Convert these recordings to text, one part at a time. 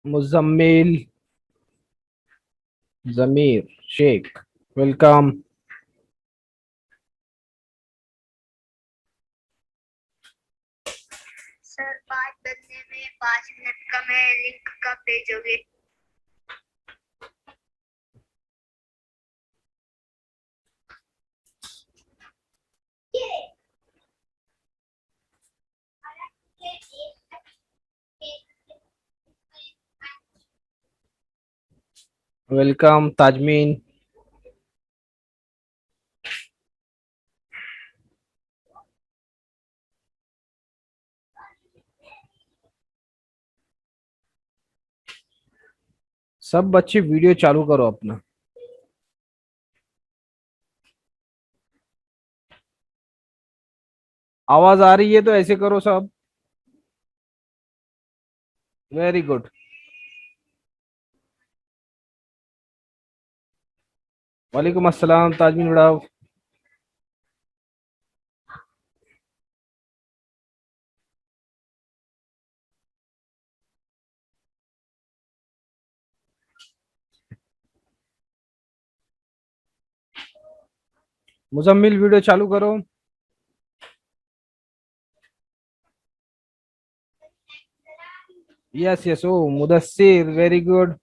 मुजम्मिल, जमीर, Sheikh, welcome. Sir 5 बजने में 5 minute कम है, लिंक कब भेजोगे? वेलकम ताजमीन। सब बच्चे वीडियो चालू करो अपना। आवाज आ रही है तो ऐसे करो सब। Very good. वालेकुम अस्सलाम ताजमीन उड़ाव। मुजम्मिल वीडियो चालू करो। यस यस, ओ मुदस्सिर, वेरी गुड।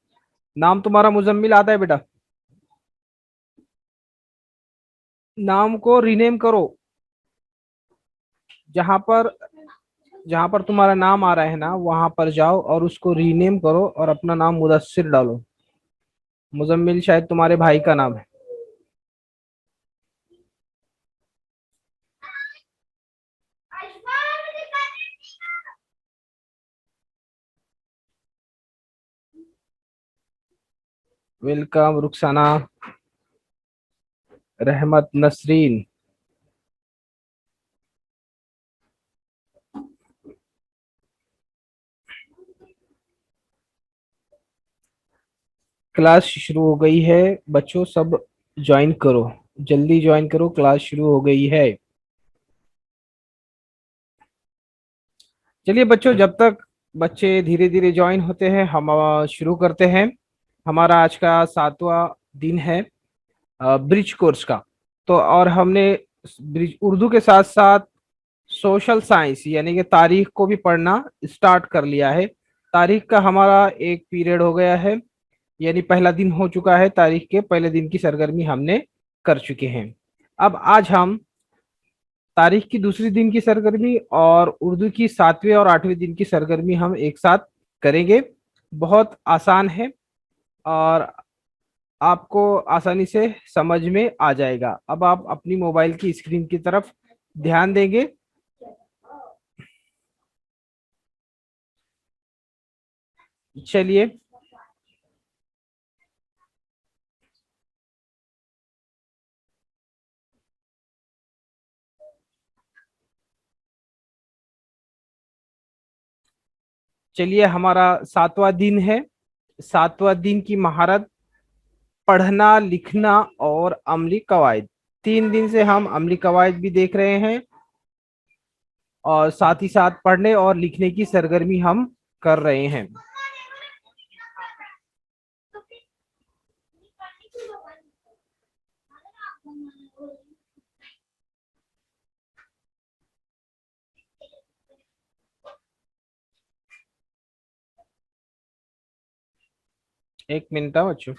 नाम तुम्हारा मुजम्मिल आता है बेटा। नाम को रीनेम करो। जहां पर जहां पर तुम्हारा नाम आ रहा है ना, वहां पर जाओ और उसको रीनेम करो और अपना नाम मुदस्सिर डालो। मुजम्मिल शायद तुम्हारे भाई का नाम है। वेलकम रुखसाना, रहमत नसरीन। क्लास शुरू हो गई है। बच्चों सब ज्वाइन करो, जल्दी ज्वाइन करो, क्लास शुरू हो गई है। चलिए बच्चों, जब तक बच्चे धीरे धीरे ज्वाइन होते हैं हम शुरू करते हैं। हमारा आज का 7वां दिन है ब्रिज कोर्स का। तो और हमने ब्रिज उर्दू के साथ साथ सोशल साइंस यानी कि तारीख को भी पढ़ना स्टार्ट कर लिया है। तारीख का हमारा एक पीरियड हो गया है, यानी पहला दिन हो चुका है। तारीख के पहले दिन की सरगर्मी हमने कर चुके हैं। अब आज हम तारीख की दूसरी दिन की सरगर्मी और उर्दू की 7वें और 8वें दिन की सरगर्मी हम एक साथ करेंगे। बहुत आसान है और आपको आसानी से समझ में आ जाएगा। अब आप अपनी मोबाइल की स्क्रीन की तरफ ध्यान देंगे। चलिए, चलिए हमारा 7वां दिन है। 7वां दिन की महारत, पढ़ना लिखना और अमली कवायद। 3 दिन से हम अमली कवायद भी देख रहे हैं और साथ ही साथ पढ़ने और लिखने की सरगर्मी हम कर रहे हैं। एक मिनट बच्चों।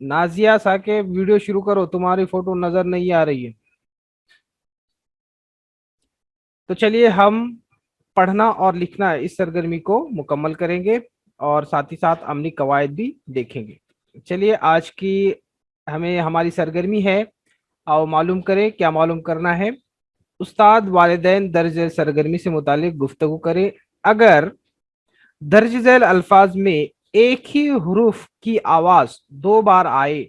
नाजिया साके वीडियो शुरू करो, तुम्हारी फोटो नजर नहीं आ रही है। तो चलिए हम पढ़ना और लिखना इस सरगर्मी को मुकम्मल करेंगे और साथ ही साथ अमली कवायद भी देखेंगे। चलिए आज की हमें हमारी सरगर्मी है, आओ मालूम करें क्या मालूम करना है। उस्ताद वालिदैन दर्ज सरगर्मी से मुतालिक गुफ्तगू करें। अगर दर्ज झैल अल्फाज में एक ही हरूफ की आवाज 2 बार आए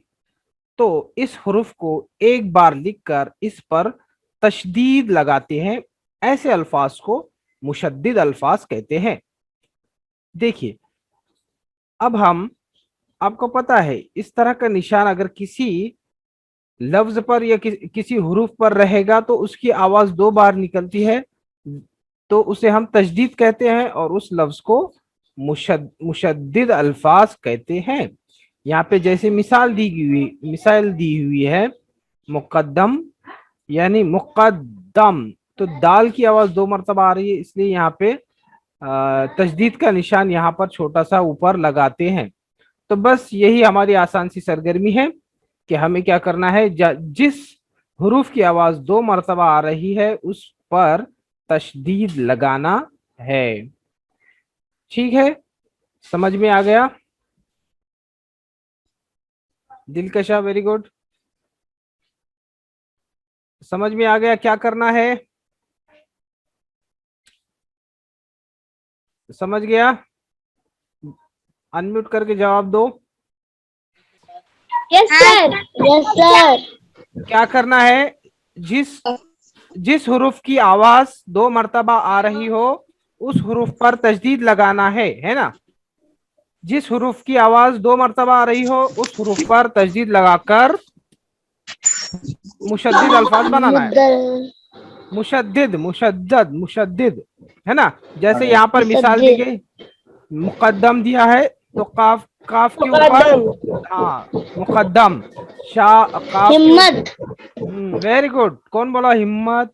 तो इस हरूफ को एक बार लिखकर इस पर तशदीद लगाते हैं। ऐसे अल्फाज को मुशद्दिद अल्फाज कहते हैं। देखिए, अब हम آپ کو پتا ہے اس طرح کا نشان اگر کسی لفظ پر یا کسی حروف پر رہے گا تو اس کی آواز 2 بار نکلتی ہے، تو اسے ہم تشدید کہتے ہیں اور اس لفظ کو مشدد الفاظ کہتے ہیں۔ یہاں پہ جیسے مثال دی ہوئی ہے مقدم یعنی مقدم، تو دال کی آواز 2 مرتبہ آ رہی ہے، اس لیے یہاں پہ تشدید کا نشان یہاں پر چھوٹا سا اوپر لگاتے ہیں۔ تو بس یہی ہماری آسان سی سرگرمی ہے کہ ہمیں کیا کرنا ہے، جس حروف کی آواز 2 مرتبہ آ رہی ہے اس پر تشدید لگانا ہے۔ ٹھیک ہے، سمجھ میں آ گیا؟ دلکشا ویری گڈ، سمجھ میں آ گیا کیا کرنا ہے؟ سمجھ گیا؟ انمیوٹ کر کے جواب دو۔ یس سر، یس سر۔ کیا کرنا ہے، جس حروف کی آواز 2 مرتبہ آ رہی ہو اس حروف پر تشدید لگانا ہے نا؟ جس حروف کی آواز 2 مرتبہ آ رہی ہو اس حروف پر تشدید لگا کر مشدد الفاظ بنانا ہے۔ مشدد مشدد مشدد ہے نا؟ جیسے یہاں پر مثال دی گئی، مقدم دیا ہے تو کاف کے اوپر ہاں مقدم، کاف کے ہمت۔ ویری گڈ، کون بولا ہمت؟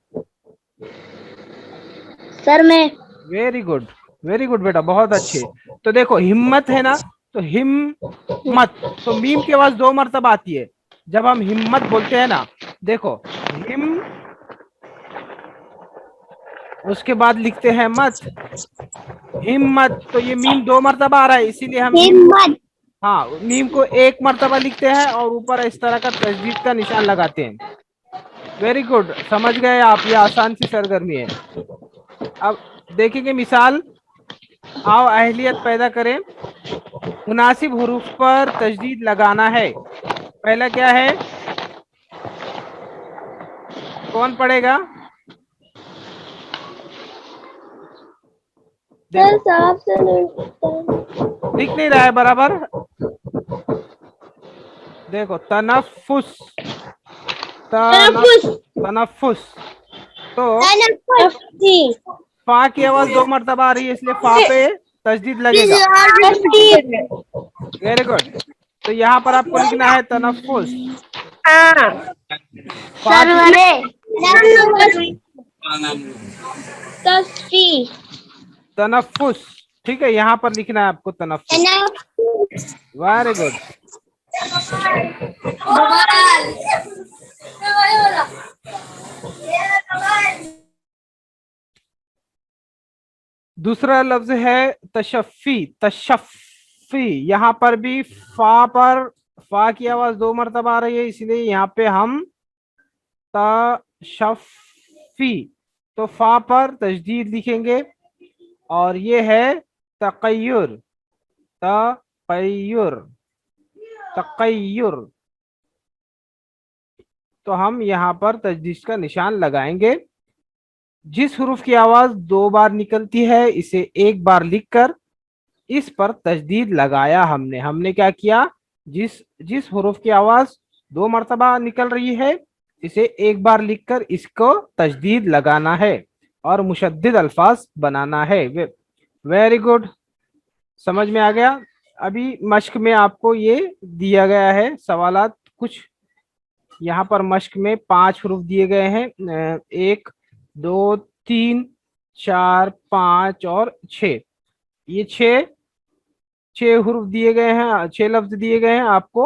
سر میں۔ ویری گڈ ویری گڈ بیٹا، بہت اچھے۔ تو دیکھو ہمت ہے نا، تو ہمت تو میم کی آواز 2 مرتبہ آتی ہے جب ہم ہمت بولتے ہیں نا۔ دیکھو اس کے بعد لکھتے ہیں مت، ہمت، تو یہ میم 2 مرتبہ آ رہا ہے اسی لیے ہم ہمت۔ ہاں میم کو 1 مرتبہ لکھتے ہیں اور اوپر اس طرح کا تشدید کا نشان لگاتے ہیں۔ ویری گڈ، سمجھ گئے آپ، یہ آسان سی سرگرمی ہے۔ اب دیکھیں گے مثال، آؤ اہلیت پیدا کریں۔ مناسب حروف پر تشدید لگانا ہے، پہلا کیا ہے، کون پڑھے گا؟ دیکھو لکھ نہیں رہا ہے برابر، دیکھو تنفس، تنفس، تو فا کی آواز 2 مرتبہ آ رہی ہے اس لیے فا پہ تشدید لگے گا۔ ویری گڈ، تو یہاں پر آپ کو لکھنا ہے تنفس۔ فا کی تنفس، ٹھیک ہے، یہاں پر لکھنا ہے آپ کو تنفس۔ ویری گڈ، دوسرا لفظ ہے تشفی، تشفی، یہاں پر بھی فا کی آواز 2 مرتبہ آ رہی ہے اس لیے یہاں پہ ہم تشفی، تو فا پر تشدید لکھیں گے، اور یہ ہے تغیر، تغیر، تغیر، تو ہم یہاں پر تشدید کا نشان لگائیں گے۔ جس حروف کی آواز 2 بار نکلتی ہے اسے 1 بار لکھ کر اس پر تشدید لگایا ہم نے کیا کیا، جس حروف کی آواز 2 مرتبہ نکل رہی ہے اسے 1 بار لکھ کر اس کو تشدید لگانا ہے اور مشدد الفاظ بنانا ہے۔ ویری گڈ، سمجھ میں آ گیا؟ ابھی مشق میں آپ کو یہ دیا گیا ہے سوالات کچھ، یہاں پر مشق میں 5 حروف دیے گئے ہیں، 1 2 3 4 5 اور 6، یہ 6 حروف دیے گئے ہیں، 6 لفظ دیے گئے ہیں، آپ کو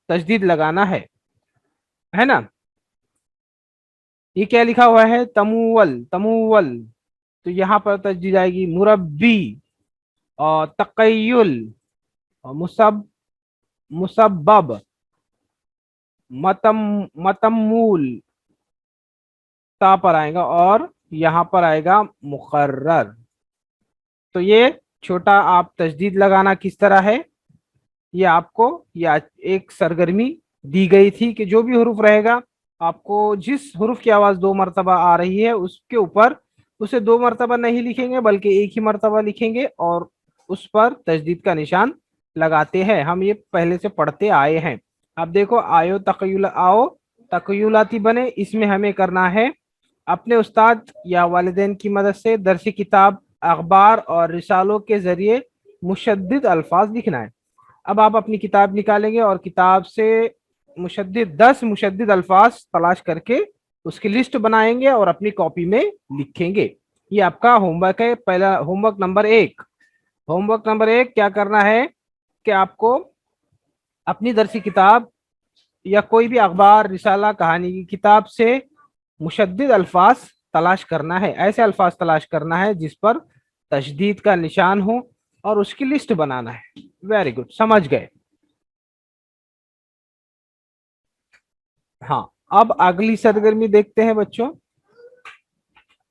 تشدید لگانا ہے نا؟ یہ کیا لکھا ہوا ہے، تمول، تمول، تو یہاں پر تشدید آئے گی، مربی اور تقیل اور مسبب، متمول، تا پر آئے گا، اور یہاں پر آئے گا مقرر۔ تو یہ چھوٹا آپ تشدید لگانا کس طرح ہے، یہ آپ کو ایک سرگرمی دی گئی تھی کہ جو بھی حروف رہے گا آپ کو جس حروف کی آواز 2 مرتبہ آ رہی ہے اس کے اوپر اسے 2 مرتبہ نہیں لکھیں گے بلکہ 1 ہی مرتبہ لکھیں گے اور اس پر تشدید کا نشان लगाते हैं, हम ये पहले से पढ़ते आए हैं। अब देखो आओ तकयुलाती बने, इसमें हमें करना है अपने उस्ताद या वालिदैन की मदद से दरसी किताब, अखबार और रिसालों के जरिए मुशद्दिद अल्फाज लिखना है। अब आप अपनी किताब निकालेंगे और किताब से 10 मुशद्दिद अल्फाज तलाश करके उसकी लिस्ट बनाएंगे और अपनी कॉपी में लिखेंगे। ये आपका होमवर्क है। पहला होमवर्क नंबर 1। होमवर्क नंबर 1 क्या करना है कि आपको अपनी दरसी किताब या कोई भी अखबार, रिसाला, कहानी की किताब से मुशद्दिद अल्फाज तलाश करना है। ऐसे अल्फाज तलाश करना है जिस पर तशदीद का निशान हो और उसकी लिस्ट बनाना है। वेरी गुड, समझ गए। हाँ, अब अगली सरगर्मी देखते हैं बच्चों।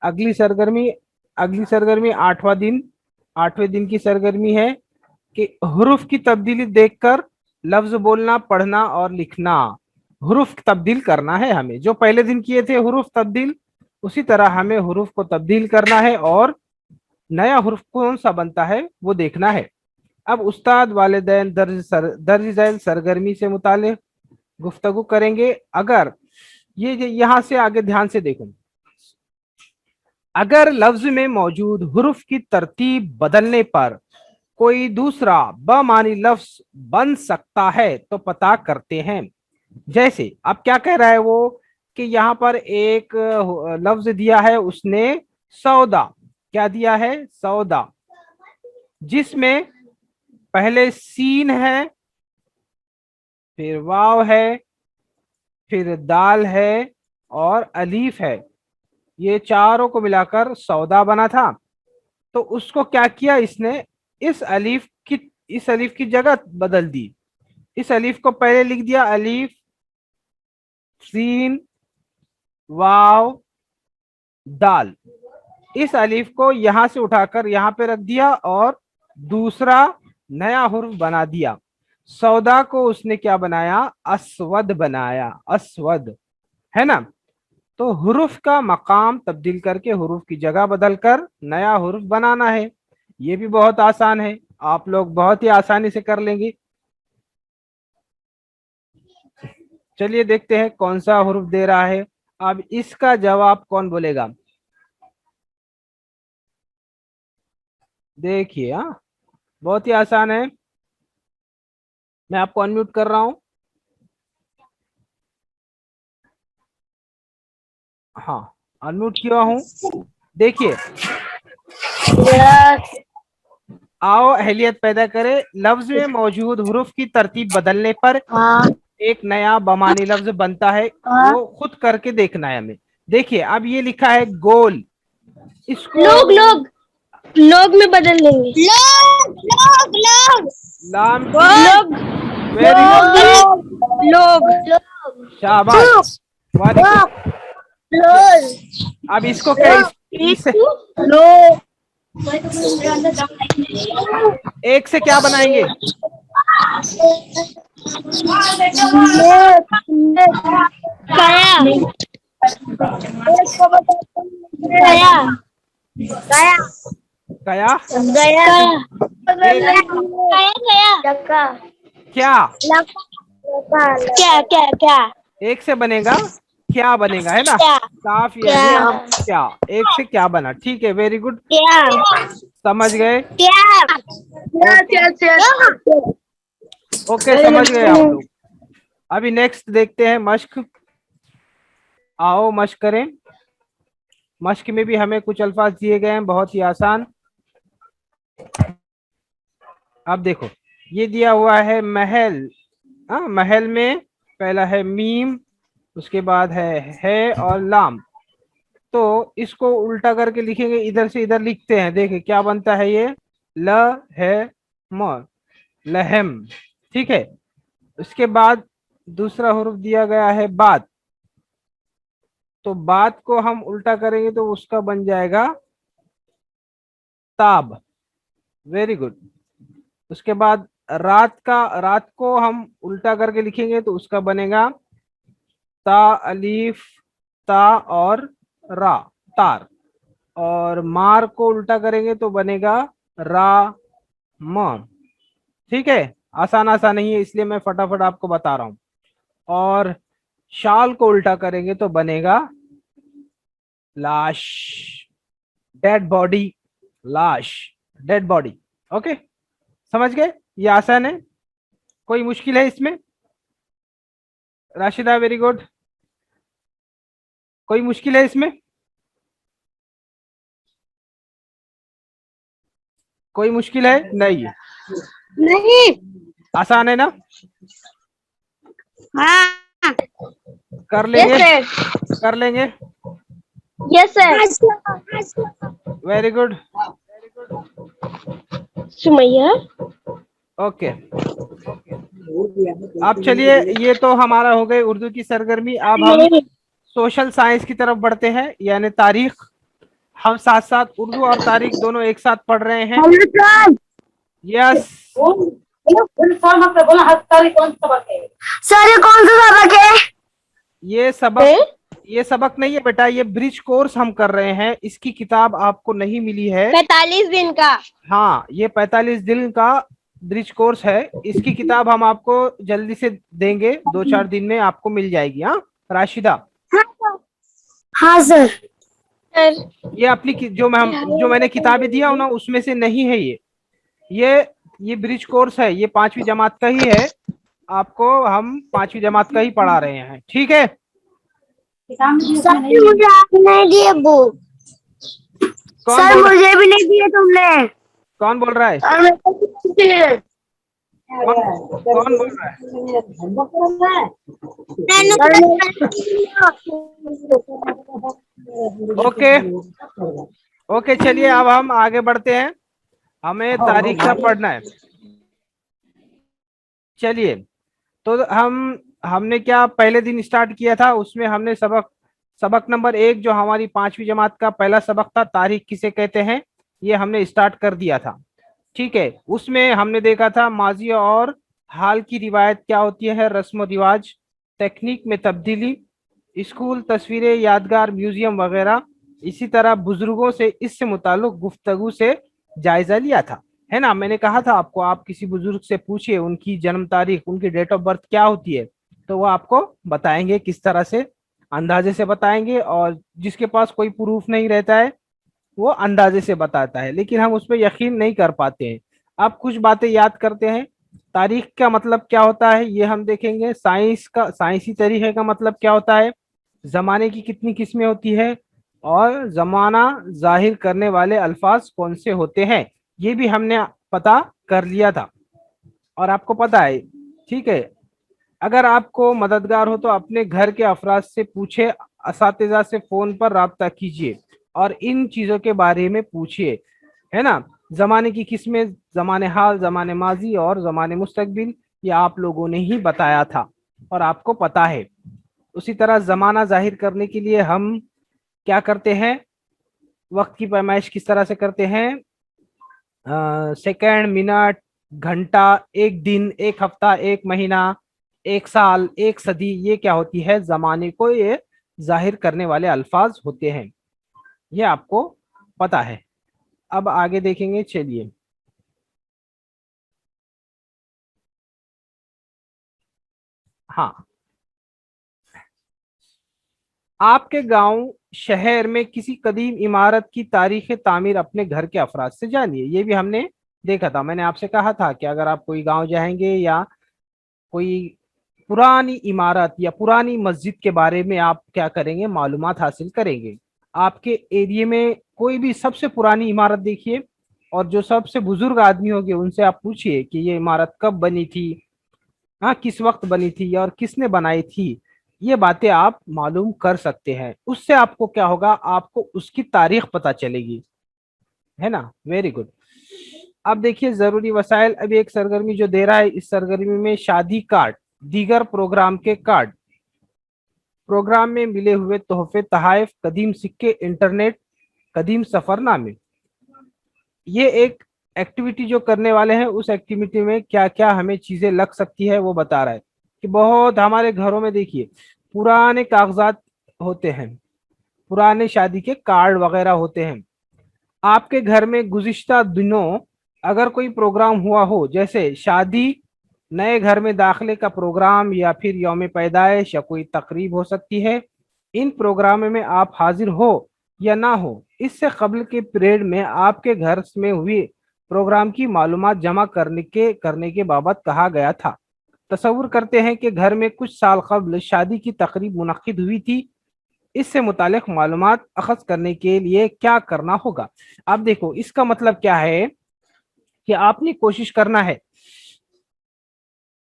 अगली सरगर्मी 8वें दिन की सरगर्मी है कि हुरूफ की तब्दीली देखकर लफ्ज बोलना, पढ़ना और लिखना। हुरूफ तब्दील करना है हमें, जो पहले दिन किए थे हुरूफ तब्दील, उसी तरह हमें हुरूफ को तब्दील करना है और नया हुरूफ कौन सा बनता है वो देखना है। अब उस्ताद वालिदैन दर्ज झैल सरगर्मी से मुतालिक गुफ्तगू करेंगे। अगर ये यहां से आगे ध्यान से देखो, अगर लफ्ज में मौजूद हुरूफ की तरतीब बदलने पर कोई दूसरा बमानी लफ्ज बन सकता है तो पता करते हैं। जैसे अब क्या कह रहा है वो कि यहाँ पर एक लफ्ज दिया है उसने, सौदा। क्या दिया है? सौदा, जिसमें पहले सीन है, फिर वाव है, फिर दाल है और अलीफ है। ये चारों को मिलाकर सौदा बना था। तो उसको क्या किया इसने, इस अलीफ की जगह बदल दी। इस अलीफ को पहले लिख दिया अलीफ, सीन, वाव, दाल। इस अलीफ को यहां से उठाकर यहां पे रख दिया और दूसरा नया हुर्फ बना दिया। सौदा को उसने क्या बनाया? अस्वद बनाया, अस्वद, है ना। तो हुरूफ का मकाम तब्दील करके हुरूफ की जगह बदलकर नया हुरूफ बनाना है। ये भी बहुत आसान है, आप लोग बहुत ही आसानी से कर लेंगे। चलिए देखते हैं कौन सा हुरूफ दे रहा है। अब इसका जवाब कौन बोलेगा? देखिए, हाँ, बहुत ही आसान है। मैं आपको अनम्यूट कर रहा हूं। हाँ, अनम्यूट किया हूं। देखिए, आओ अहलियत पैदा करे। लफ्ज में मौजूद हुरूफ की तरतीब बदलने पर एक नया बमानी लफ्ज बनता है, वो खुद करके देखना है हमें। देखिए, अब ये लिखा है गोल, इसको लोग में बदल देंगे। लाम लोग वेरी लोग शाबाश, वालेकुम। अब इसको क्या लोग एक से क्या बनाएंगे? कया, क्या एक से बनेगा, क्या बनेगा, है ना। काफ क्या, एक से क्या बना। ठीक है, वेरी गुड, समझ गए। ओके, समझ गए आप लोग। अभी नेक्स्ट देखते हैं मश्क। आओ मश्क करें। मश्क में भी हमें कुछ अल्फाज दिए गए हैं, बहुत ही आसान। अब देखो, ये दिया हुआ है महल। हाँ, महल में पहला है मीम, उसके बाद है और लाम। तो इसको उल्टा करके लिखेंगे, इधर से इधर लिखते हैं। देखिए क्या बनता है, ये ल है म, लहम। ठीक है, उसके बाद दूसरा हुर्फ दिया गया है बात। तो बात को हम उल्टा करेंगे तो उसका बन जाएगा ताब। Very good. उसके बाद रात को हम उल्टा करके लिखेंगे तो उसका बनेगा ता, अलीफ, ता और रा, तार। और मार को उल्टा करेंगे तो बनेगा रा, म। ठीक है, आसान आसान नहीं है, इसलिए मैं फटाफट आपको बता रहा हूँ। और शाल को उल्टा करेंगे तो बनेगा लाश, डेड बॉडी, लाश, डेड बॉडी। ओके, समझ गए? ये आसान है, कोई मुश्किल है इसमें? Rashida very good. कोई मुश्किल है इसमें? कोई मुश्किल है? नहीं, नहीं। आसान है ना? हाँ। कर यस लेंगे, सर। कर लेंगे। Yes sir. Very good. Sumaiya. Okay, अब चलिए, ये तो हमारा हो गई उर्दू की सरगर्मी। अब हम सोशल साइंस की तरफ बढ़ते हैं, यानी तारीख। हम साथ साथ उर्दू और तारीख दोनों एक साथ पढ़ रहे हैं। यस, सर ये कौन सा सबक है? ये सबक, ये सबक नहीं है बेटा, ये ब्रिज कोर्स हम कर रहे हैं। इसकी किताब आपको नहीं मिली है। 45 दिन का। हाँ, ये 45 दिन का ब्रिज कोर्स है। इसकी किताब हम आपको जल्दी से देंगे, 2-4 दिन में आपको मिल जाएगी। हाँ राशिदा, हाँ सर। सर ये अपनी जो मैंने किताबें दिया हूं ना, उसमें से नहीं है ये ब्रिज कोर्स है, ये 5वीं जमात का ही है। आपको हम 5वीं जमात का ही पढ़ा रहे हैं, ठीक है? सर मुझे आपने नहीं दिए बुक। कौन सर बोल रहा है? मुझे भी नहीं दिए तुमने। कौन बोल रहा है? सर मेरे को भी नहीं दिए। कौन बोल रहा है? ओके, ओके, चलिए अब हम आगे बढ़ते हैं, हमें तारीख का पढ़ना है। चलिए, तो हमने क्या पहले दिन स्टार्ट किया था, उसमें हमने सबक नंबर 1, जो हमारी 5वीं जमात का पहला सबक था, तारीख किसे कहते हैं, ये हमने स्टार्ट कर दिया था। ठीक है, उसमें हमने देखा था माजी और हाल की रिवायत क्या होती है, रस्म और रिवाज, टेक्निक में तब्दीली, स्कूल, तस्वीरें, यादगार, म्यूजियम वगैरह। इसी तरह बुजुर्गों से इससे मुताल्लिक गुफ्तगू से जायजा लिया था, है ना? मैंने कहा था आपको, आप किसी बुजुर्ग से पूछिए उनकी जन्म तारीख, उनकी डेट ऑफ बर्थ क्या होती है, तो वो आपको बताएंगे, किस तरह से अंदाजे से बताएंगे। और जिसके पास कोई प्रूफ नहीं रहता है वो अंदाजे से बताता है, लेकिन हम उस पर यकीन नहीं कर पाते हैं। अब कुछ बातें याद करते हैं। तारीख का मतलब क्या होता है ये हम देखेंगे। साइंसी तरीके का मतलब क्या होता है, जमाने की कितनी किस्में होती है, और जमाना जाहिर करने वाले अल्फाज कौन से होते हैं, ये भी हमने पता कर लिया था और आपको पता है। ठीक है, अगर आपको मददगार हो तो अपने घर के अफराद से पूछे, असातिज़ा से फोन पर राब्ता कीजिए और इन चीजों के बारे में पूछिए, है ना? जमाने की किस्में, जमाने हाल, जमाने माजी और जमाने मुस्तकबिल, ये आप लोगों ने ही बताया था और आपको पता है। उसी तरह जमाना जाहिर करने के लिए हम क्या करते हैं, वक्त की पैमाइश किस तरह से करते हैं, सेकंड, मिनट, घंटा, एक दिन, एक हफ्ता, एक महीना, एक साल, एक सदी, ये क्या होती है, जमाने को ये जाहिर करने वाले अल्फाज होते हैं, ये आपको पता है। अब आगे देखेंगे, चलिए। हाँ, आपके गांव शहर में किसी कदीम इमारत की तारीख तामीर अपने घर के अफराद से जानिए, ये भी हमने देखा था। मैंने आपसे कहा था कि अगर आप कोई गांव जाएंगे या कोई पुरानी इमारत या पुरानी मस्जिद के बारे में आप क्या करेंगे, मालूमात हासिल करेंगे। आपके एरिया में कोई भी सबसे पुरानी इमारत देखिए और जो सबसे बुजुर्ग आदमी होंगे उनसे आप पूछिए कि ये इमारत कब बनी थी, हाँ किस वक्त बनी थी और किसने बनाई थी। ये बातें आप मालूम कर सकते हैं, उससे आपको क्या होगा, आपको उसकी तारीख पता चलेगी, है ना? Very good. अब देखिए, जरूरी वसाइल, अभी एक सरगर्मी जो दे रहा है, इस सरगर्मी में शादी कार्ड, दीगर प्रोग्राम के कार्ड, प्रोग्राम में मिले हुए तोहफे, तहाइफ, कदीम सिक्के, इंटरनेट, कदीम सफरनामे, ये एक एक्टिविटी जो करने वाले हैं, उस एक्टिविटी में क्या क्या हमें चीजें लग सकती है वो बता रहा है। कि बहुत हमारे घरों में देखिए पुराने कागजात होते हैं, पुराने शादी के कार्ड वगैरह होते हैं। आपके घर में गुज़िश्ता दिनों अगर कोई प्रोग्राम हुआ हो जैसे शादी, नए घर में दाखिले का प्रोग्राम या फिर यौम पैदाइश या कोई तकरीब हो सकती है, इन प्रोग्राम में आप हाजिर हो या ना हो, इससे कबल के पीरियड में आपके घर में हुई प्रोग्राम की मालूमात जमा करने के बाबत कहा गया था। तसव्वुर करते हैं कि घर में कुछ साल कबल शादी की तकरीब मुनक्किद हुई थी, इससे मुतालिक मालूमात अखज़ करने के लिए क्या करना होगा। अब देखो इसका मतलब क्या है कि आपने कोशिश करना है।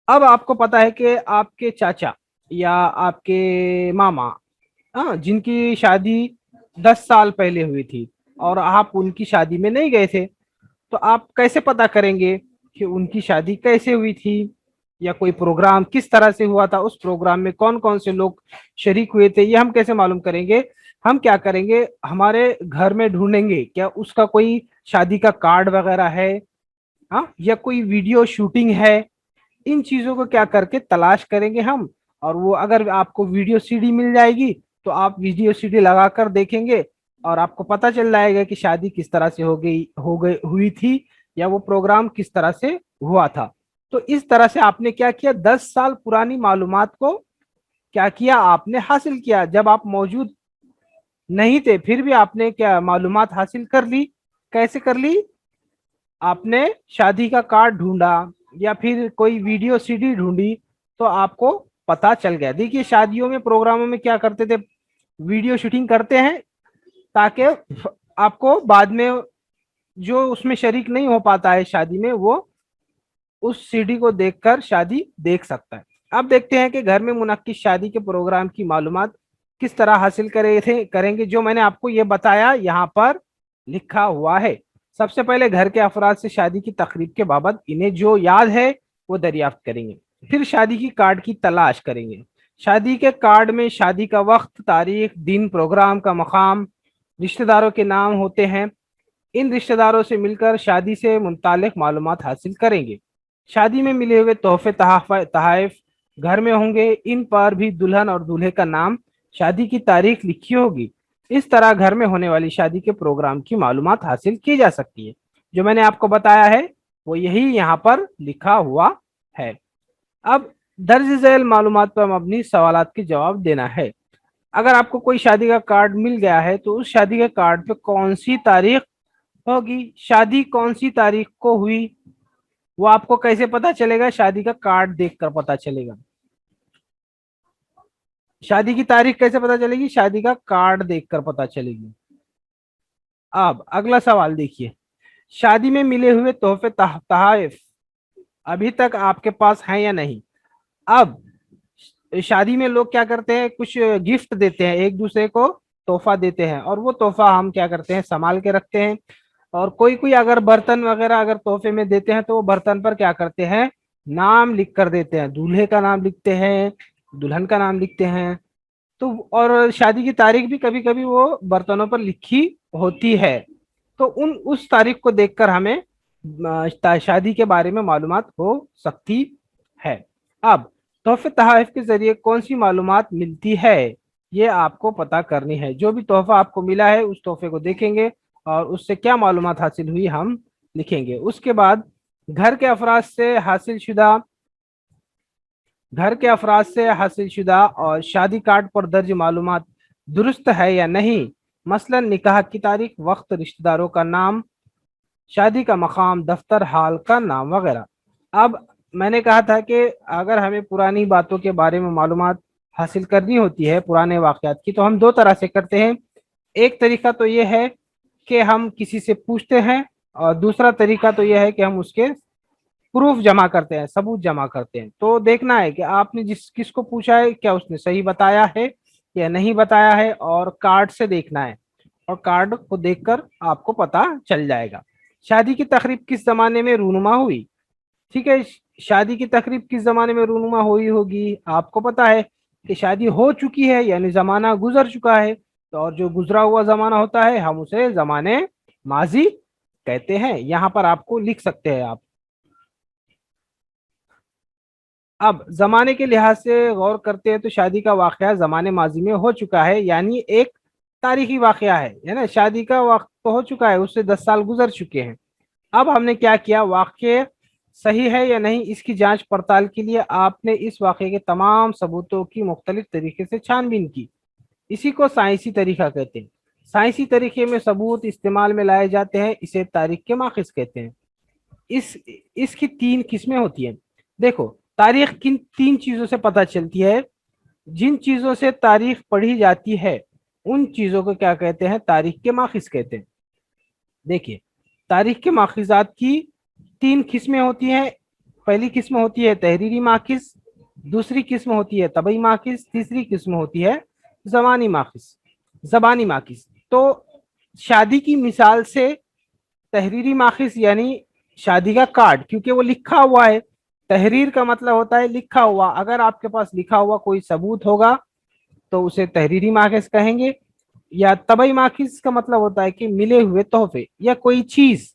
अब आपको पता है कि आपके चाचा या आपके मामा, हाँ, जिनकी शादी 10 साल पहले हुई थी और आप उनकी शादी में नहीं गए थे, तो आप कैसे पता करेंगे कि उनकी शादी कैसे हुई थी या कोई प्रोग्राम किस तरह से हुआ था, उस प्रोग्राम में कौन कौन से लोग शरीक हुए थे, ये हम कैसे मालूम करेंगे। हम क्या करेंगे, हमारे घर में ढूंढेंगे क्या उसका कोई शादी का कार्ड वगैरह है, हाँ, या कोई वीडियो शूटिंग है। इन चीजों को क्या करके तलाश करेंगे हम, और वो अगर आपको वीडियो सीडी मिल जाएगी तो आप वीडियो सीडी लगा कर देखेंगे और आपको पता चल जाएगा कि शादी किस तरह से हो गई हुई थी या वो प्रोग्राम किस तरह से हुआ था। तो इस तरह से आपने क्या किया, 10 साल पुरानी मालूमात को क्या किया, आपने हासिल किया। जब आप मौजूद नहीं थे फिर भी आपने क्या मालूमात हासिल कर ली। कैसे कर ली, आपने शादी का कार्ड ढूंढा या फिर कोई वीडियो सीडी ढूंढी तो आपको पता चल गया। देखिए शादियों में प्रोग्रामों में क्या करते थे, वीडियो शूटिंग करते हैं ताकि आपको बाद में जो उसमें शरीक नहीं हो पाता है शादी में, वो उस सीडी को देखकर शादी देख सकता है। अब देखते हैं कि घर में मुनक्किद शादी के प्रोग्राम की मालूमात किस तरह हासिल करेंगे, जो मैंने आपको ये बताया यहाँ पर लिखा हुआ है। सबसे पहले घर के अफराद से शादी की तकरीब के बाबत इन्हें जो याद है वो दरियाफ्त करेंगे। फिर शादी की कार्ड की तलाश करेंगे। शादी के कार्ड में शादी का वक्त, तारीख, दिन, प्रोग्राम का मकाम, रिश्तेदारों के नाम होते हैं। इन रिश्तेदारों से मिलकर शादी से मुतालिक मालूमात हासिल करेंगे। शादी में मिले हुए तोहफे तहाइफ घर में होंगे, इन पर भी दुल्हन और दूल्हे का नाम, शादी की तारीख लिखी होगी। इस तरह घर में होने वाली शादी के प्रोग्राम की मालूमात हासिल की जा सकती है। जो मैंने आपको बताया है वो यही यहाँ पर लिखा हुआ है। अब दर्ज झैल मालूमात पर मबनी सवालात के जवाब देना है। अगर आपको कोई शादी का कार्ड मिल गया है तो उस शादी के कार्ड पे कौन सी तारीख होगी, शादी कौन सी तारीख को हुई, वो आपको कैसे पता चलेगा, शादी का कार्ड देखकर पता चलेगा। शादी की तारीख कैसे पता चलेगी, शादी का कार्ड देखकर पता चलेगी। अब अगला सवाल देखिए, शादी में मिले हुए तोहफे तहाइफ अभी तक आपके पास हैं या नहीं। अब शादी में लोग क्या करते हैं, कुछ गिफ्ट देते हैं, एक दूसरे को तोहफा देते हैं और वो तोहफा हम क्या करते हैं, संभाल के रखते हैं। और कोई कोई अगर बर्तन वगैरह अगर तोहफे में देते हैं तो वो बर्तन पर क्या करते हैं, नाम लिख कर देते हैं, दूल्हे का नाम लिखते हैं, दुल्हन का नाम लिखते हैं। तो और शादी की तारीख भी कभी कभी वो बर्तनों पर लिखी होती है। तो उस तारीख को देखकर हमें शादी के बारे में मालूमात हो सकती है। अब तोहफे तहाइफ के जरिए कौन सी मालूमात मिलती है, ये आपको पता करनी है। जो भी तोहफा आपको मिला है उस तोहफे को देखेंगे और उससे क्या मालूमात हासिल हुई हम लिखेंगे। उसके बाद घर के अफराद से हासिल शुदा और शादी कार्ड पर दर्ज मालूमात दुरुस्त है या नहीं, मसलन निकाह की तारीख, वक्त, रिश्तेदारों का नाम, शादी का मकाम, दफ्तर हाल का नाम वगैरह। अब मैंने कहा था कि अगर हमें पुरानी बातों के बारे में मालूमात हासिल करनी होती है, पुराने वाकयात की, तो हम दो तरह से करते हैं। एक तरीका तो ये है कि हम किसी से पूछते हैं और दूसरा तरीका तो यह है कि हम उसके प्रूफ जमा करते हैं, सबूत जमा करते हैं। तो देखना है कि आपने किसको पूछा है, क्या उसने सही बताया है या नहीं बताया है, और कार्ड से देखना है और कार्ड को देखकर आपको पता चल जाएगा। शादी की तकरीब किस जमाने में रूनुमा हुई, ठीक है, शादी की तकरीब किस जमाने में रूनुमा हुई होगी, आपको पता है कि शादी हो चुकी है यानी जमाना गुजर चुका है। तो और जो गुजरा हुआ जमाना होता है हम उसे जमाने माजी कहते हैं। यहाँ पर आपको लिख सकते हैं आप। अब जमाने के लिहाज से गौर करते हैं तो शादी का वाकया जमाने माजी में हो चुका है, यानी एक तारीखी वाकया है ना। शादी का वक्त तो हो चुका है, उससे 10 साल गुजर चुके हैं। اب ہم نے کیا کیا, واقع صحیح ہے یا نہیں اس کی جانچ پڑتال کے لیے آپ نے اس واقعے کے تمام ثبوتوں کی مختلف طریقے سے چھان بین کی. اسی کو سائنسی طریقہ کہتے ہیں. سائنسی طریقے میں ثبوت استعمال میں لائے جاتے ہیں, اسے تاریخ کے ماخذ کہتے ہیں. اس کی 3 قسمیں ہوتی ہیں. دیکھو, تاریخ کن 3 چیزوں سے پتہ چلتی ہے. جن چیزوں سے تاریخ پڑھی جاتی ہے ان چیزوں کو کیا کہتے ہیں, تاریخ کے ماخذ کہتے ہیں. دیکھیے, تاریخ کے ماخذات کی 3 قسمیں ہوتی ہیں. پہلی قسم ہوتی ہے تحریری ماخذ, دوسری قسم ہوتی ہے طبعی ماخذ, تیسری قسم ہوتی ہے زبانی ماخذ. تو شادی کی مثال سے تحریری ماخذ یعنی شادی کا کارڈ, کیونکہ وہ لکھا ہوا ہے. تحریر کا مطلب ہوتا ہے لکھا ہوا. اگر آپ کے پاس لکھا ہوا کوئی ثبوت ہوگا تو اسے تحریری ماخذ کہیں گے. یا طبعی ماخذ کا مطلب ہوتا ہے کہ ملے ہوئے تحفے یا کوئی چیز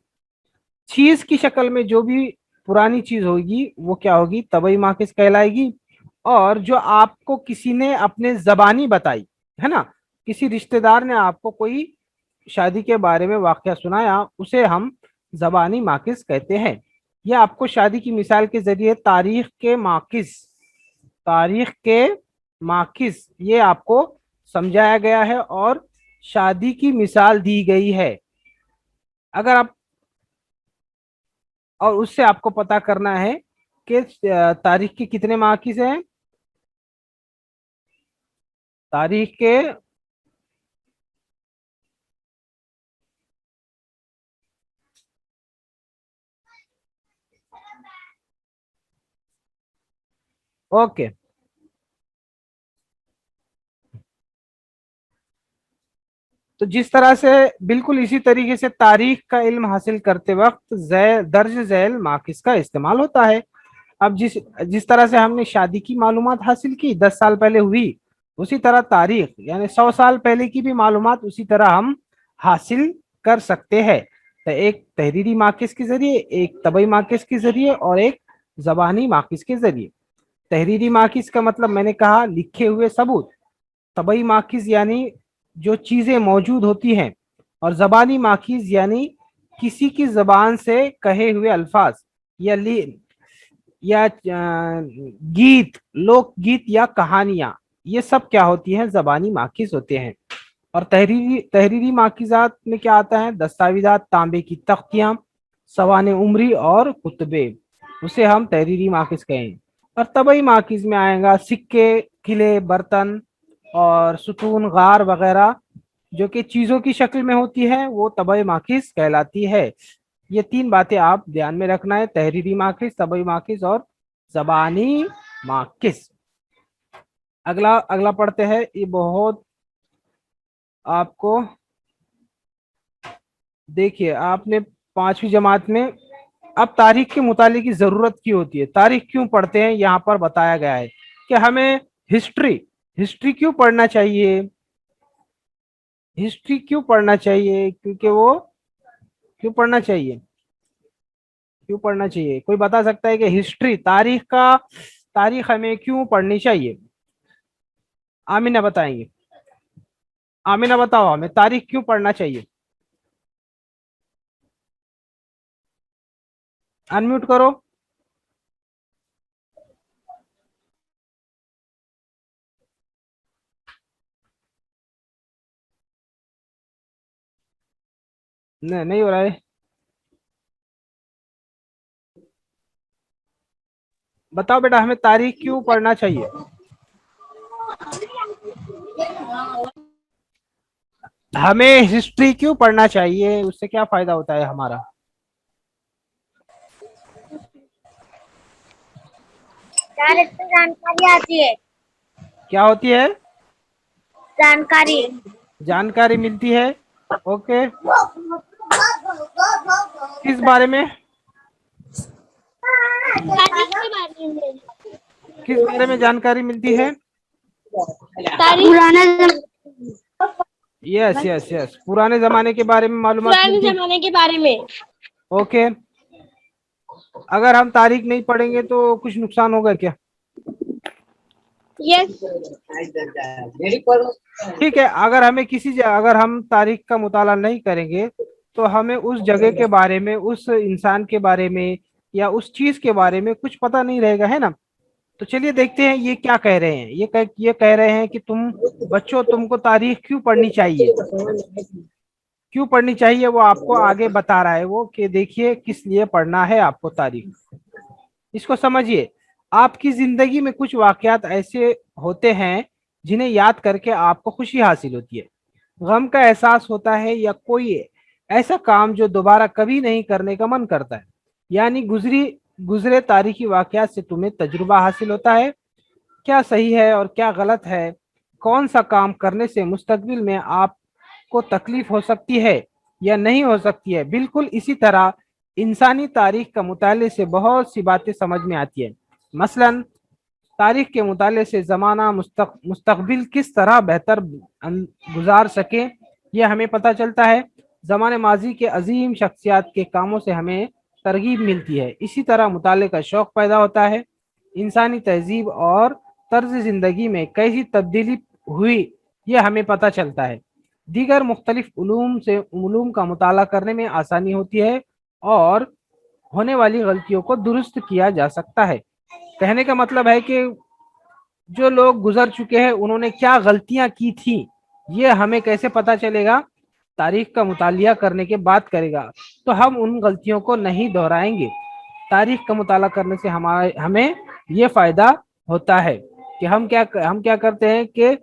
کی شکل میں جو بھی پرانی چیز ہوگی وہ کیا ہوگی, طبعی ماخذ کہلائے گی. اور جو آپ کو کسی نے اپنے زبانی بتائی ہے نا, کسی رشتہ دار نے آپ کو کوئی شادی کے بارے میں واقعہ سنایا, اسے ہم زبانی ماخذ کہتے ہیں. یہ آپ کو شادی کی مثال کے ذریعے تاریخ کے ماخذ یہ آپ کو سمجھایا گیا ہے اور شادی کی مثال دی گئی ہے. اگر آپ اور اس سے آپ کو پتا کرنا ہے کہ تاریخ کے کتنے ماخذ ہیں. تاریخ کے اوکے, تو جس طرح سے بالکل اسی طریقے سے تاریخ کا علم حاصل کرتے وقت درج ذیل ماخذ کا استعمال ہوتا ہے. اب جس طرح سے ہم نے شادی کی معلومات حاصل کی 10 سال پہلے ہوئی, اسی طرح تاریخ یعنی 100 سال پہلے کی بھی معلومات اسی طرح ہم حاصل کر سکتے ہیں. تو ایک تحریری ماخذ کے ذریعے, ایک طبعی ماخذ کے ذریعے اور ایک زبانی ماخذ کے ذریعے. تحریری ماخذ کا مطلب میں نے کہا لکھے ہوئے ثبوت. طبعی ماخذ یعنی جو چیزیں موجود ہوتی ہیں, اور زبانی ماخذ یعنی کسی کی زبان سے کہے ہوئے الفاظ یا گیت, لوک گیت یا کہانیاں, یہ سب کیا ہوتی ہیں, زبانی ماخذ ہوتے ہیں. اور تحریری ماخذات میں کیا آتا ہے, دستاویزات, تانبے کی تختیاں, سوانح عمری اور خطبے, اسے ہم تحریری ماخذ کہیں. اور طبعی ماخذ میں آئے گا سکے, قلعے, برتن اور ستون, غار وغیرہ جو کہ چیزوں کی شکل میں ہوتی ہے وہ طبعی ماخذ کہلاتی ہے. یہ 3 باتیں آپ دھیان میں رکھنا ہے, تحریری ماخذ, طبعی ماخذ اور زبانی ماخذ. اگلا پڑھتے ہیں. یہ بہت آپ کو دیکھیے, آپ نے 5ویں جماعت میں اب تاریخ کے مطالعے کی ضرورت کیوں ہوتی ہے, تاریخ کیوں پڑھتے ہیں, یہاں پر بتایا گیا ہے کہ ہمیں ہسٹری کیوں پڑھنا چاہیے. ہسٹری کیوں پڑھنا چاہیے, کیونکہ وہ کیوں پڑھنا چاہیے, کوئی بتا سکتا ہے کہ ہسٹری, تاریخ ہمیں کیوں پڑھنی چاہیے. آمینہ بتائیں گے. آمینہ بتاؤ ہمیں تاریخ کیوں پڑھنا چاہیے. انمیوٹ کرو. نہیں ہو رہا ہے. بتاؤ بیٹا ہمیں تاریخ کیوں پڑھنا چاہیے. ہمیں ہسٹری کیوں پڑھنا چاہیے, اس سے کیا فائدہ ہوتا ہے ہمارا. جانکاری آتی ہے. کیا ہوتی ہے, جانکاری جانکاری ملتی ہے. اوکے, کس بارے میں, کس بارے میں جانکاری ملتی ہے. یس پرانے زمانے کے بارے میں معلومات ملتی ہے. زمانے کے بارے میں. اوکے, اگر ہم تاریخ نہیں پڑھیں گے تو کچھ نقصان ہوگا کیا. یس. ٹھیک ہے, اگر ہم تاریخ کا مطالعہ نہیں کریں گے تو ہمیں اس جگہ کے بارے میں، اس انسان کے بارے میں یا اس چیز کے بارے میں کچھ پتہ نہیں رہے گا، ہے نا. تو چلیے دیکھتے ہیں یہ کیا کہہ رہے ہیں. یہ کہہ رہے ہیں کہ بچوں تم کو تاریخ کیوں پڑھنی چاہیے. کیوں پڑھنی چاہیے وہ آپ کو آگے بتا رہا ہے وہ، کہ دیکھیے کس لیے پڑھنا ہے آپ کو تاریخ. اس کو سمجھیے. آپ کی زندگی میں کچھ واقعات ایسے ہوتے ہیں جنہیں یاد کر کے آپ کو خوشی حاصل ہوتی ہے، غم کا احساس ہوتا ہے، یا کوئی ایسا کام جو دوبارہ کبھی نہیں کرنے کا من کرتا ہے. یعنی گزرے تاریخی واقعات سے تمہیں تجربہ حاصل ہوتا ہے، کیا صحیح ہے اور کیا غلط ہے، کون سا کام کرنے سے مستقبل میں آپ کو تکلیف ہو سکتی ہے یا نہیں ہو سکتی ہے. بالکل اسی طرح انسانی تاریخ کا مطالعے سے بہت سی باتیں سمجھ میں آتی ہیں. مثلا تاریخ کے مطالعے سے زمانہ مستقبل کس طرح بہتر گزار سکے یہ ہمیں پتہ چلتا ہے. زمانے ماضی کے عظیم شخصیات کے کاموں سے ہمیں ترغیب ملتی ہے. اسی طرح مطالعے کا شوق پیدا ہوتا ہے. انسانی تہذیب اور طرز زندگی میں کیسی تبدیلی ہوئی یہ ہمیں پتہ چلتا ہے. دیگر مختلف علوم کا مطالعہ کرنے میں آسانی ہوتی ہے اور ہونے والی غلطیوں کو درست کیا جا سکتا ہے. کہنے کا مطلب ہے کہ جو لوگ گزر چکے ہیں انہوں نے کیا غلطیاں کی تھی یہ ہمیں کیسے پتا چلے گا. تاریخ کا مطالعہ کرنے کے بعد کرے گا تو ہم ان غلطیوں کو نہیں دہرائیں گے. تاریخ کا مطالعہ کرنے سے ہمیں یہ فائدہ ہوتا ہے کہ ہم کیا کرتے ہیں کہ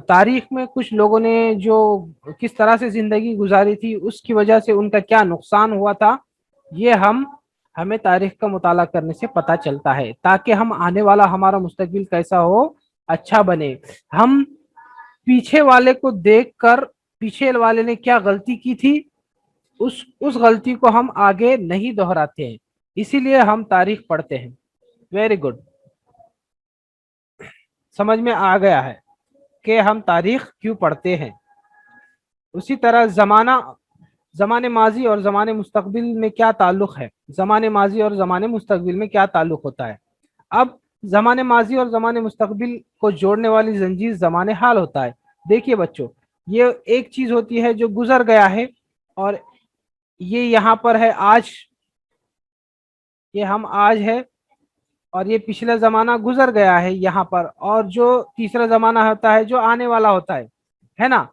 تاریخ میں کچھ لوگوں نے جو کس طرح سے زندگی گزاری تھی اس کی وجہ سے ان کا کیا نقصان ہوا تھا یہ ہمیں تاریخ کا مطالعہ کرنے سے پتہ چلتا ہے، تاکہ ہم آنے والا ہمارا مستقبل کیسا ہو، اچھا بنے. ہم پیچھے والے کو دیکھ کر پیچھے والے نے کیا غلطی کی تھی اس غلطی کو ہم آگے نہیں دہراتے ہیں، اسی لیے ہم تاریخ پڑھتے ہیں. Very good. سمجھ میں آ گیا ہے کہ ہم تاریخ کیوں پڑھتے ہیں. اسی طرح زمانے ماضی اور زمانے مستقبل میں کیا تعلق ہے. زمانے ماضی اور زمانے مستقبل میں کیا تعلق ہوتا ہے. اب زمانے ماضی اور زمانے مستقبل کو جوڑنے والی زنجیر زمانے حال ہوتا ہے. دیکھیے بچوں، یہ ایک چیز ہوتی ہے جو گزر گیا ہے اور یہ یہاں پر ہے آج، یہ ہم آج ہے، اور یہ پچھلا زمانہ گزر گیا ہے یہاں پر، اور جو تیسرا زمانہ ہوتا ہے جو آنے والا ہوتا ہے نا.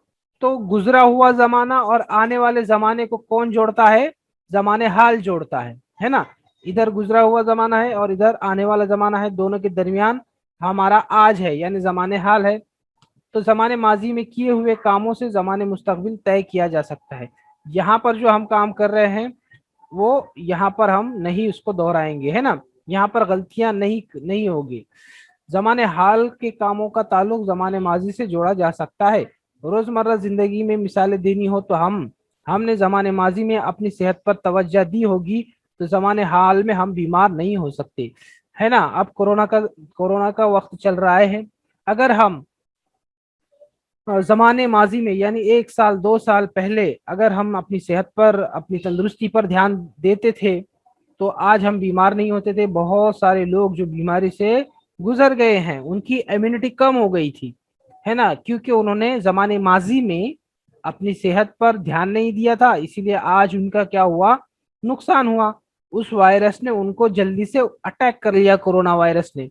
تو گزرا ہوا زمانہ اور آنے والے زمانے کو کون جوڑتا ہے؟ زمانے حال جوڑتا ہے نا. ادھر گزرا ہوا زمانہ ہے اور ادھر آنے والا زمانہ ہے، دونوں کے درمیان ہمارا آج ہے یعنی زمانے حال ہے. تو زمانے ماضی میں کیے ہوئے کاموں سے زمانے مستقبل طے کیا جا سکتا ہے. یہاں پر جو ہم کام کر رہے ہیں وہ یہاں پر ہم نہیں اس کو دہرائیں گے، ہے نا. یہاں پر غلطیاں نہیں ہوگی. زمانے حال کے کاموں کا تعلق زمانے ماضی سے جوڑا جا سکتا ہے. روزمرہ زندگی میں مثالیں دینی ہو تو ہم نے زمانے ماضی میں اپنی صحت پر توجہ دی ہوگی تو زمانے حال میں ہم بیمار نہیں ہو سکتے، ہے نا. اب کورونا کا وقت چل رہا ہے. اگر ہم زمانے ماضی میں یعنی 1 سال 2 سال پہلے اگر ہم اپنی صحت پر، اپنی تندرستی پر دھیان دیتے تھے تو آج ہم بیمار نہیں ہوتے تھے. بہت سارے لوگ جو بیماری سے گزر گئے ہیں ان کی امیونٹی کم ہو گئی تھی، ہے نا، کیونکہ انہوں نے زمانے ماضی میں اپنی صحت پر دھیان نہیں دیا تھا. اسی لیے آج ان کا کیا ہوا؟ نقصان ہوا. اس وائرس نے ان کو جلدی سے اٹیک کر لیا، کورونا وائرس نے.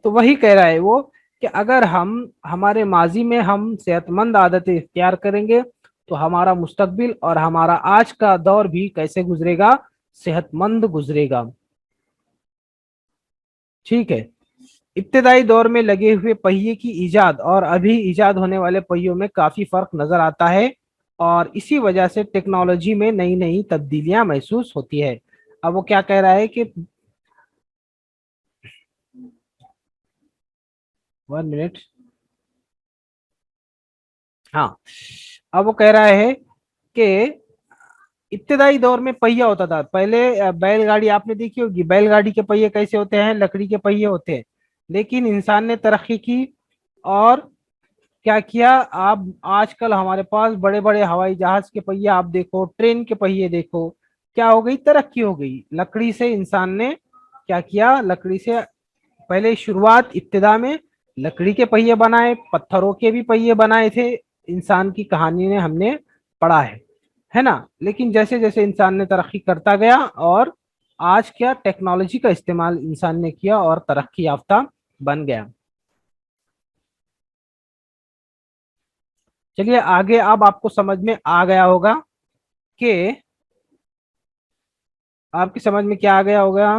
تو وہی کہہ رہا ہے وہ کہ اگر ہمارے ماضی میں ہم صحت مند عادتیں اختیار کریں گے تو ہمارا مستقبل اور ہمارا آج کا دور بھی کیسے گزرے گا؟ صحت مند گزرے گا. ٹھیک ہے. ابتدائی دور میں لگے ہوئے پہیے کی ایجاد اور ابھی ایجاد ہونے والے پہیوں میں کافی فرق نظر آتا ہے اور اسی وجہ سے ٹیکنالوجی میں نئی نئی تبدیلیاں محسوس ہوتی ہے. اب وہ کیا کہہ رہا ہے کہ 1 منٹ. ہاں، اب وہ کہہ رہا ہے کہ ابتدائی دور میں پہیا ہوتا تھا. پہلے بیل گاڑی آپ نے دیکھی ہوگی. بیل گاڑی کے پہیے کیسے ہوتے ہیں؟ لکڑی کے پہیے ہوتے ہیں. لیکن انسان نے ترقی کی اور کیا کیا؟ آپ آج کل ہمارے پاس بڑے بڑے ہوائی جہاز کے پہیے آپ دیکھو، ٹرین کے پہیے دیکھو. کیا ہو گئی؟ ترقی ہو گئی. لکڑی سے انسان نے کیا کیا؟ لکڑی سے پہلے شروعات ابتدا میں لکڑی کے پہیے بنائے، پتھروں کے بھی پہیے بنائے تھے. انسان کی کہانی نے ہم نے پڑھا ہے है ना। लेकिन जैसे जैसे इंसान ने तरक्की करता गया, और आज क्या टेक्नोलॉजी का इस्तेमाल इंसान ने किया और तरक्की याफ्ता बन गया। चलिए आगे, अब आपको समझ में आ गया होगा कि आपकी समझ में क्या आ गया होगा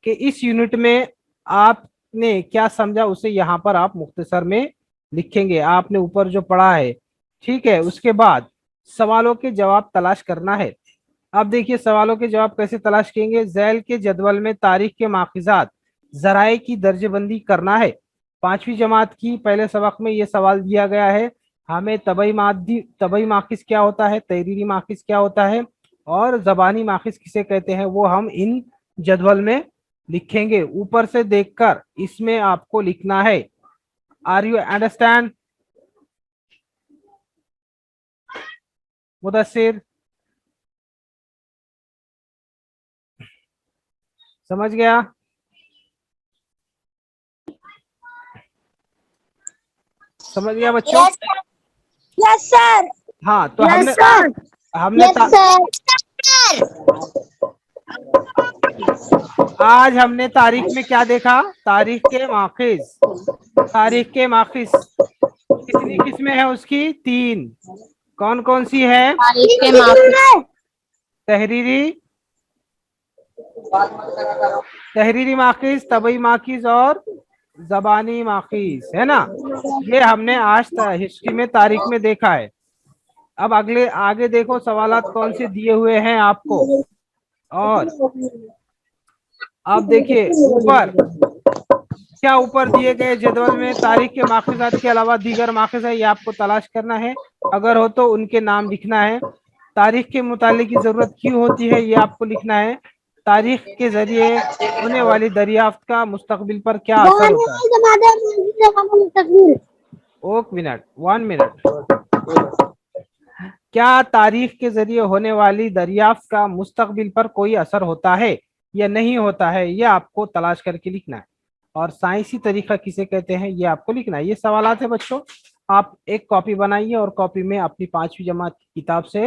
कि इस यूनिट में आपने क्या समझा, उसे यहाँ पर आप मुख्तसर में लिखेंगे। आपने ऊपर जो पढ़ा है, ठीक है, उसके बाद सवालों के जवाब तलाश करना है। अब देखिए सवालों के जवाब कैसे तलाश करेंगे। झैल के जदवल में तारीख के माखिजात जराए की दर्जबंदी करना है। 5वीं जमात की पहले सबक में ये सवाल दिया गया है हमें, तबई माखिज क्या होता है, तहरीरी माखिज क्या होता है, और जबानी माखिज किसे कहते हैं, वो हम इन जदवल में लिखेंगे। ऊपर से देखकर इसमें आपको लिखना है। Are you understand Mudassir? समझ गया? समझ गया बच्चों? Yes sir. हाँ, तो यस हमने सर। हमने यस सर। आज हमने तारीख में क्या देखा? तारीख के माखिज। तारीख के माखिज कितनी किस्में हैं उसकी? 3। कौन कौन सी है? तारीख के माखिज। तहरीरी, तहरीरी माखिज, तबई माखिज और जबानी माखिज, है ना। ये हमने आज हिस्ट्री में तारीख में देखा है। अब अगले आगे देखो सवालात कौन से दिए हुए हैं आपको। और अब देखिए ऊपर क्या, ऊपर दिए गए जदवल में तारीख के माखिजात के अलावा दीगर माखिज है, ये आपको तलाश करना है। अगर हो तो उनके नाम लिखना है। तारीख के मुतालिक की जरूरत क्यों होती है, ये आपको लिखना है। तारीख के जरिए होने वाली दरियाफ्त का मुस्तकबिल पर क्या असर होता है। एक मिनट, 1 मिनट। क्या तारीख के जरिए होने वाली दरियाफ्त का मुस्तकबिल पर कोई असर होता है या नहीं होता है, ये आपको तलाश करके लिखना है। और साइंसी तरीका किसे कहते हैं, ये आपको लिखना है। ये सवालात है बच्चों। आप एक कॉपी बनाइए और कॉपी में अपनी 5वीं जमात की किताब से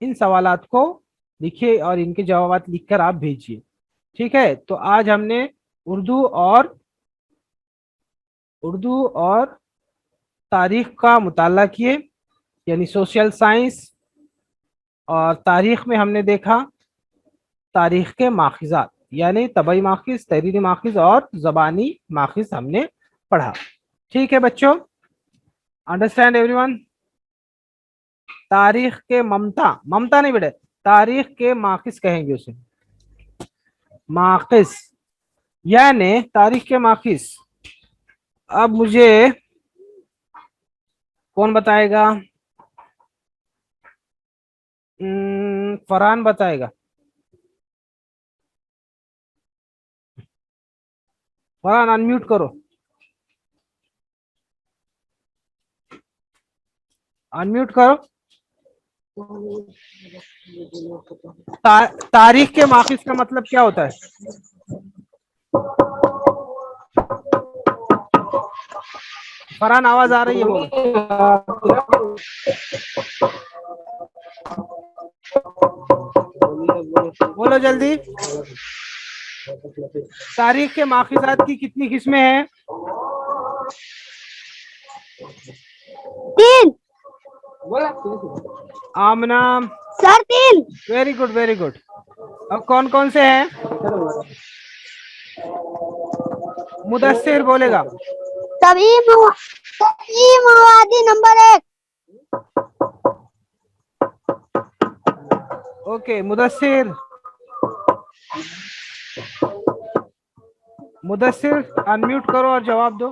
इन सवालात को लिखिए और इनके जवाब लिखकर आप भेजिए। ठीक है, तो आज हमने उर्दू और तारीख का मुताला किए, यानी सोशल साइंस। और तारीख में हमने देखा तारीख के माखिजात, यानी तबई माखिज, तहरीरी माखिज और जबानी माखिज हमने पढ़ा। ठीक है बच्चों, अंडरस्टैंड एवरीवन? तारीख के ममता नहीं बेटे, तारीख के माखिज कहेंगे उसे, माखिज, यानी तारीख के माखिज। अब मुझे कौन बताएगा? फरहान बताएगा। फरहान अनम्यूट करो, अनम्यूट करो। तारीख के माखिज का मतलब क्या होता है? फरहान आवाज आ रही है, बोलो जल्दी। तारीख के माखिजात की कितनी किस्में हैं? 3 Amna sir. 3। Very good, very good. अब कौन कौन से हैं? मुदस्सिर बोलेगा। तभी मवादी number 1। Okay Mudassir, Mudassir unmute करो और जवाब दो।